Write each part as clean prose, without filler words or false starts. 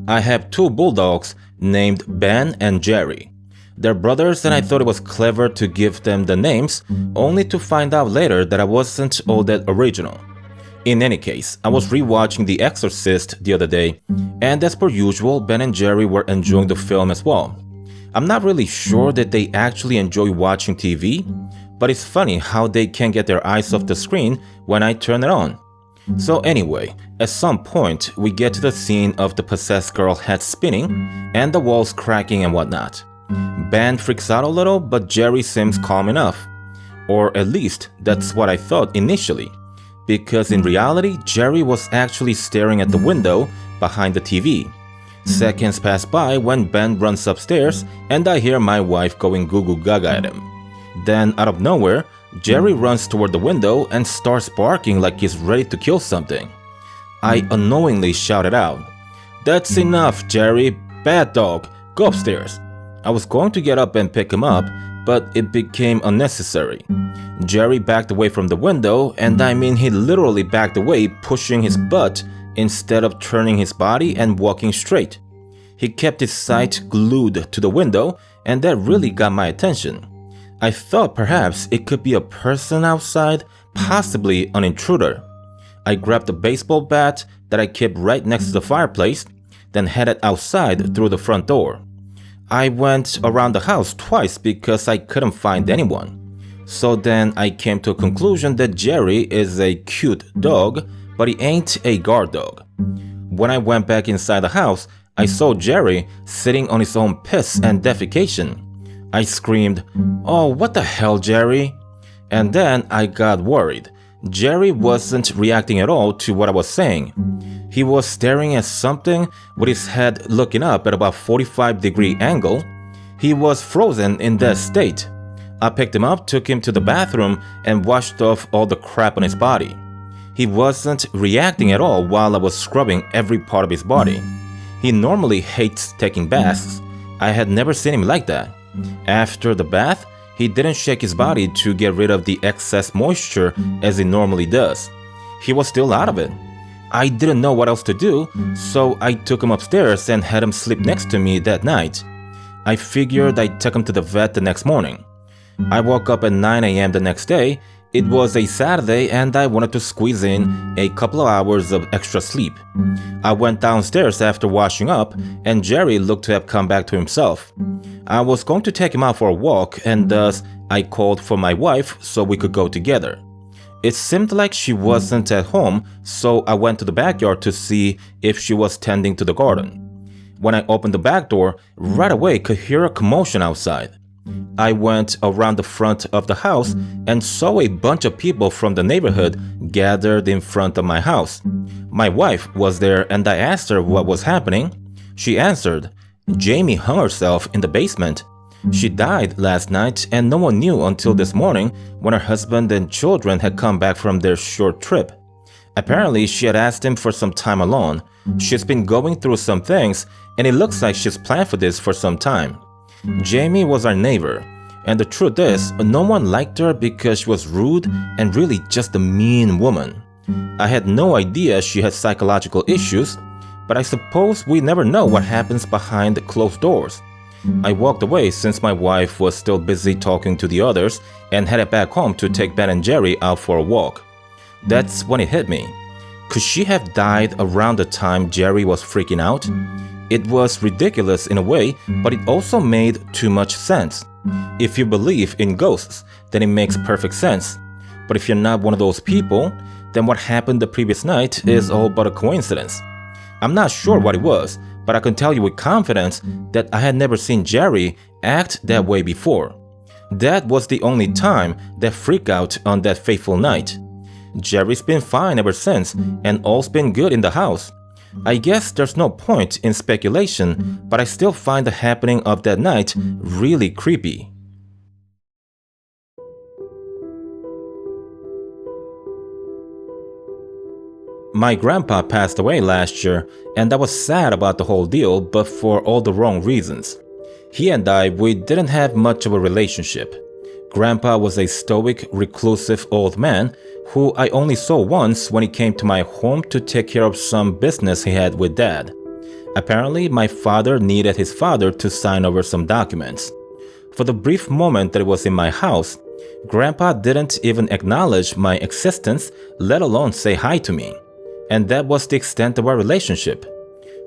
I have two bulldogs named Ben and Jerry. They're brothers and I thought it was clever to give them the names, only to find out later that I wasn't all that original. In any case, I was rewatching The Exorcist the other day, and as per usual, Ben and Jerry were enjoying the film as well. I'm not really sure that they actually enjoy watching TV, but it's funny how they can't get their eyes off the screen when I turn it on. So anyway, at some point, we get to the scene of the possessed girl head spinning and the walls cracking and whatnot. Ben freaks out a little, but Jerry seems calm enough. Or at least, that's what I thought initially. Because in reality, Jerry was actually staring at the window behind the TV. Seconds pass by when Ben runs upstairs and I hear my wife going goo goo gaga at him. Then, out of nowhere, Jerry runs toward the window and starts barking like he's ready to kill something. I unknowingly shouted out, "That's enough, Jerry. Bad dog. Go upstairs." I was going to get up and pick him up, but it became unnecessary. Jerry backed away from the window, and I mean he literally backed away, pushing his butt instead of turning his body and walking straight. He kept his sight glued to the window, and that really got my attention. I thought perhaps it could be a person outside, possibly an intruder. I grabbed a baseball bat that I kept right next to the fireplace, then headed outside through the front door. I went around the house twice because I couldn't find anyone. So then I came to a conclusion that Jerry is a cute dog, but he ain't a guard dog. When I went back inside the house, I saw Jerry sitting on his own piss and defecation. I screamed, "Oh, what the hell, Jerry?" And then I got worried. Jerry wasn't reacting at all to what I was saying. He was staring at something with his head looking up at about 45-degree angle. He was frozen in that state. I picked him up, took him to the bathroom, and washed off all the crap on his body. He wasn't reacting at all while I was scrubbing every part of his body. He normally hates taking baths. I had never seen him like that. After the bath, he didn't shake his body to get rid of the excess moisture as he normally does. He was still out of it. I didn't know what else to do, so I took him upstairs and had him sleep next to me that night. I figured I'd take him to the vet the next morning. I woke up at 9 a.m. the next day. It was a Saturday and I wanted to squeeze in a couple of hours of extra sleep. I went downstairs after washing up and Jerry looked to have come back to himself. I was going to take him out for a walk and thus I called for my wife so we could go together. It seemed like she wasn't at home, so I went to the backyard to see if she was tending to the garden. When I opened the back door, right away could hear a commotion outside. I went around the front of the house and saw a bunch of people from the neighborhood gathered in front of my house. My wife was there and I asked her what was happening. She answered, "Jamie hung herself in the basement. She died last night and no one knew until this morning when her husband and children had come back from their short trip. Apparently, she had asked him for some time alone. She's been going through some things and it looks like she's planned for this for some time. Jamie was our neighbor, and the truth is, no one liked her because she was rude and really just a mean woman. I had no idea she had psychological issues, but I suppose we never know what happens behind closed doors. I walked away since my wife was still busy talking to the others and headed back home to take Ben and Jerry out for a walk. That's when it hit me. Could she have died around the time Jerry was freaking out? It was ridiculous in a way, but it also made too much sense. If you believe in ghosts, then it makes perfect sense. But if you're not one of those people, then what happened the previous night is all but a coincidence. I'm not sure what it was, but I can tell you with confidence that I had never seen Jerry act that way before. That was the only time that freaked out on that fateful night. Jerry's been fine ever since, and all's been good in the house. I guess there's no point in speculation, but I still find the happening of that night really creepy. My grandpa passed away last year, and I was sad about the whole deal, but for all the wrong reasons. He and we didn't have much of a relationship. Grandpa was a stoic, reclusive old man who I only saw once when he came to my home to take care of some business he had with Dad. Apparently, my father needed his father to sign over some documents. For the brief moment that it was in my house, Grandpa didn't even acknowledge my existence, let alone say hi to me. And that was the extent of our relationship.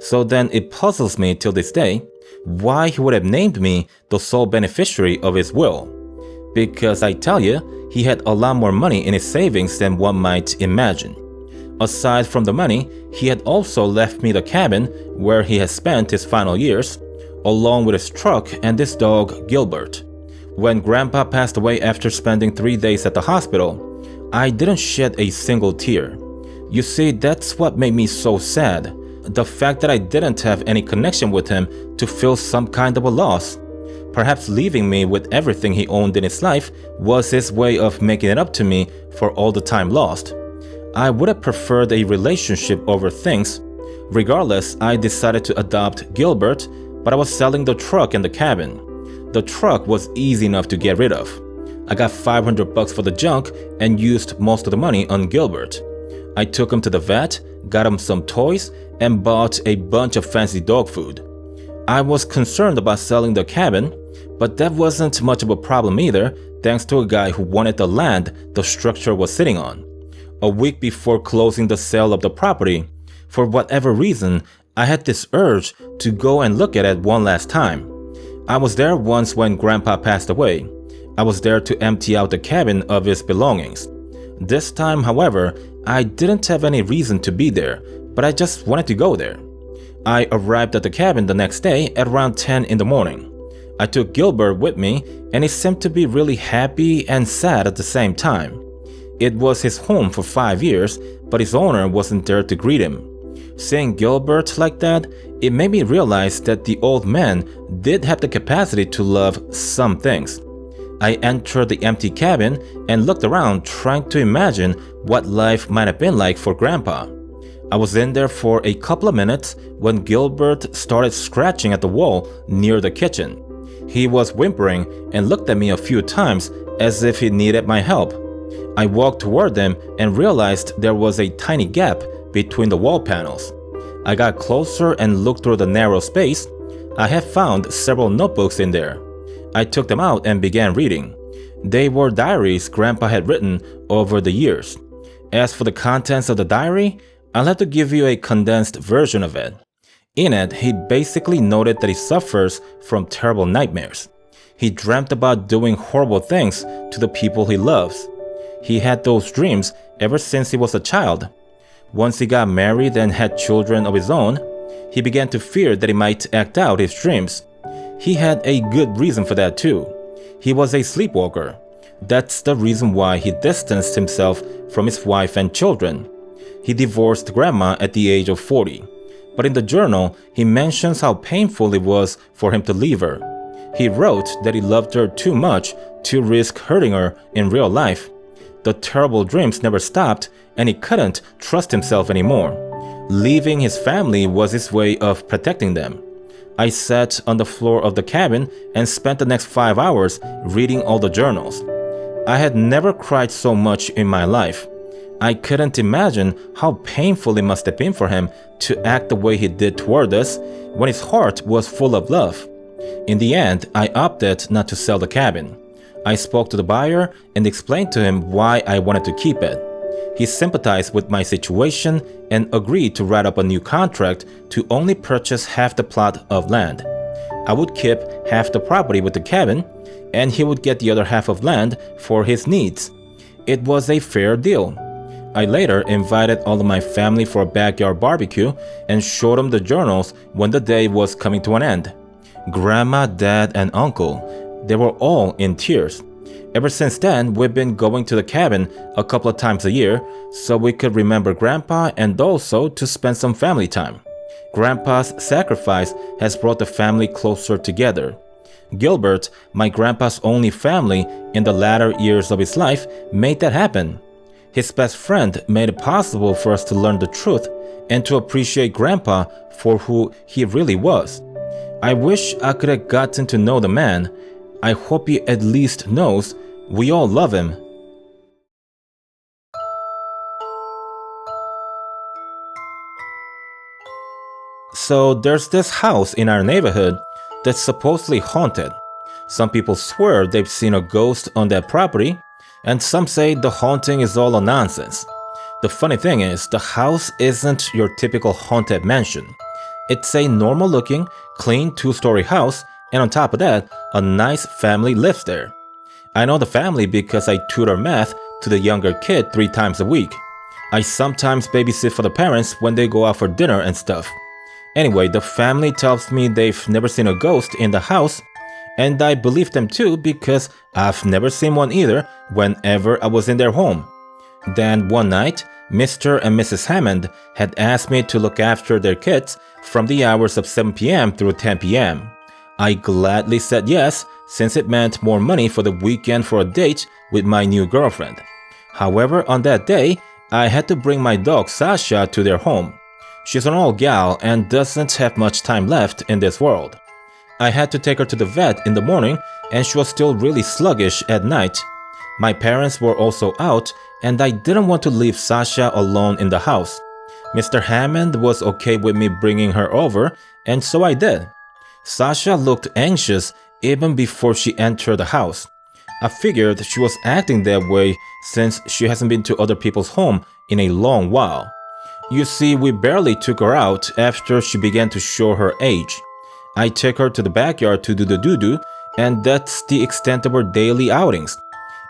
So then it puzzles me till this day why he would have named me the sole beneficiary of his will. Because I tell you, he had a lot more money in his savings than one might imagine. Aside from the money, he had also left me the cabin where he had spent his final years, along with his truck and his dog Gilbert. When Grandpa passed away after spending 3 days at the hospital, I didn't shed a single tear. You see, that's what made me so sad. The fact that I didn't have any connection with him to feel some kind of a loss. Perhaps leaving me with everything he owned in his life was his way of making it up to me for all the time lost. I would have preferred a relationship over things. Regardless, I decided to adopt Gilbert, but I was selling the truck and the cabin. The truck was easy enough to get rid of. I got $500 for the junk and used most of the money on Gilbert. I took him to the vet, got him some toys, and bought a bunch of fancy dog food. I was concerned about selling the cabin, but that wasn't much of a problem either, thanks to a guy who wanted the land the structure was sitting on. A week before closing the sale of the property, for whatever reason, I had this urge to go and look at it one last time. I was there once when Grandpa passed away. I was there to empty out the cabin of his belongings. This time, however, I didn't have any reason to be there, but I just wanted to go there. I arrived at the cabin the next day at around 10 in the morning. I took Gilbert with me, and he seemed to be really happy and sad at the same time. It was his home for 5 years, but his owner wasn't there to greet him. Seeing Gilbert like that, it made me realize that the old man did have the capacity to love some things. I entered the empty cabin and looked around, trying to imagine what life might have been like for Grandpa. I was in there for a couple of minutes when Gilbert started scratching at the wall near the kitchen. He was whimpering and looked at me a few times as if he needed my help. I walked toward him and realized there was a tiny gap between the wall panels. I got closer and looked through the narrow space. I had found several notebooks in there. I took them out and began reading. They were diaries Grandpa had written over the years. As for the contents of the diary, I'll have to give you a condensed version of it. In it, he basically noted that he suffers from terrible nightmares. He dreamt about doing horrible things to the people he loves. He had those dreams ever since he was a child. Once he got married and had children of his own, he began to fear that he might act out his dreams. He had a good reason for that too. He was a sleepwalker. That's the reason why he distanced himself from his wife and children. He divorced Grandma at the age of 40. But in the journal, he mentions how painful it was for him to leave her. He wrote that he loved her too much to risk hurting her in real life. The terrible dreams never stopped, and he couldn't trust himself anymore. Leaving his family was his way of protecting them. I sat on the floor of the cabin and spent the next 5 hours reading all the journals. I had never cried so much in my life. I couldn't imagine how painful it must have been for him to act the way he did toward us when his heart was full of love. In the end, I opted not to sell the cabin. I spoke to the buyer and explained to him why I wanted to keep it. He sympathized with my situation and agreed to write up a new contract to only purchase half the plot of land. I would keep half the property with the cabin, and he would get the other half of land for his needs. It was a fair deal. I later invited all of my family for a backyard barbecue and showed them the journals when the day was coming to an end. Grandma, Dad, and Uncle, they were all in tears. Ever since then, we've been going to the cabin a couple of times a year so we could remember Grandpa and also to spend some family time. Grandpa's sacrifice has brought the family closer together. Gilbert, my grandpa's only family in the latter years of his life, made that happen. His best friend made it possible for us to learn the truth and to appreciate Grandpa for who he really was. I wish I could have gotten to know the man. I hope he at least knows we all love him. So there's this house in our neighborhood that's supposedly haunted. Some people swear they've seen a ghost on that property, and some say the haunting is all a nonsense. The funny thing is, the house isn't your typical haunted mansion. It's a normal-looking, clean two-story house, and on top of that, a nice family lives there. I know the family because I tutor math to the younger kid 3 times a week. I sometimes babysit for the parents when they go out for dinner and stuff. Anyway, the family tells me they've never seen a ghost in the house, and I believe them too because I've never seen one either whenever I was in their home. Then one night, Mr. and Mrs. Hammond had asked me to look after their kids from the hours of 7 p.m. through 10 p.m. I gladly said yes, since it meant more money for the weekend for a date with my new girlfriend. However, on that day, I had to bring my dog Sasha to their home. She's an old gal and doesn't have much time left in this world. I had to take her to the vet in the morning and she was still really sluggish at night. My parents were also out and I didn't want to leave Sasha alone in the house. Mr. Hammond was okay with me bringing her over, and so I did. Sasha looked anxious even before she entered the house. I figured she was acting that way since she hasn't been to other people's home in a long while. You see, we barely took her out after she began to show her age. I took her to the backyard to do the doo-doo, and that's the extent of her daily outings.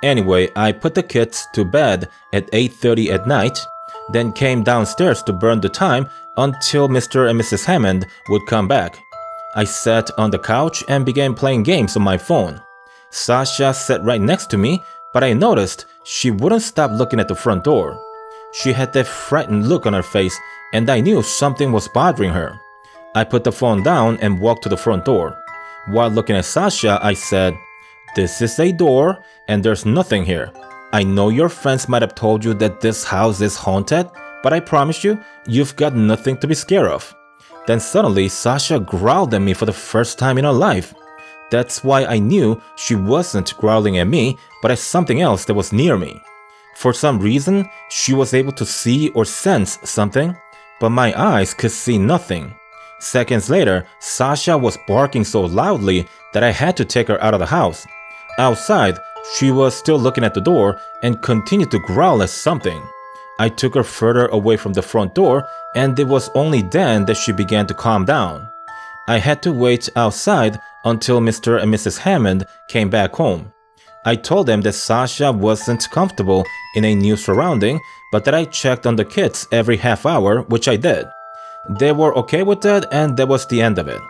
Anyway, I put the kids to bed at 8:30 at night, then came downstairs to burn the time until Mr. and Mrs. Hammond would come back. I sat on the couch and began playing games on my phone. Sasha sat right next to me, but I noticed she wouldn't stop looking at the front door. She had that frightened look on her face, and I knew something was bothering her. I put the phone down and walked to the front door. While looking at Sasha, I said, "This is a door, and there's nothing here. I know your friends might have told you that this house is haunted, but I promise you, you've got nothing to be scared of." Then suddenly, Sasha growled at me for the first time in her life. That's why I knew she wasn't growling at me, but at something else that was near me. For some reason, she was able to see or sense something, but my eyes could see nothing. Seconds later, Sasha was barking so loudly that I had to take her out of the house. Outside, she was still looking at the door and continued to growl at something. I took her further away from the front door, and it was only then that she began to calm down. I had to wait outside until Mr. and Mrs. Hammond came back home. I told them that Sasha wasn't comfortable in a new surrounding, but that I checked on the kids every half hour, which I did. They were okay with that, and that was the end of it.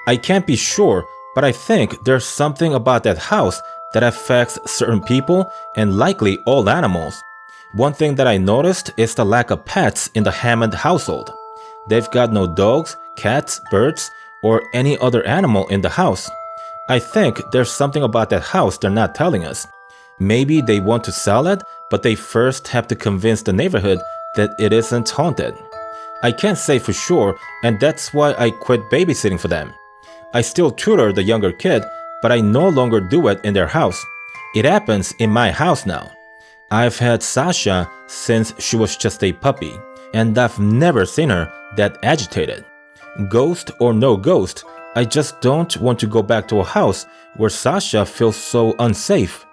I can't be sure, but I think there's something about that house that affects certain people and likely all animals. One thing that I noticed is the lack of pets in the Hammond household. They've got no dogs, cats, birds, or any other animal in the house. I think there's something about that house they're not telling us. Maybe they want to sell it, but they first have to convince the neighborhood that it isn't haunted. I can't say for sure, and that's why I quit babysitting for them. I still tutor the younger kid, but I no longer do it in their house. It happens in my house now. I've had Sasha since she was just a puppy, and I've never seen her that agitated. Ghost or no ghost, I just don't want to go back to a house where Sasha feels so unsafe.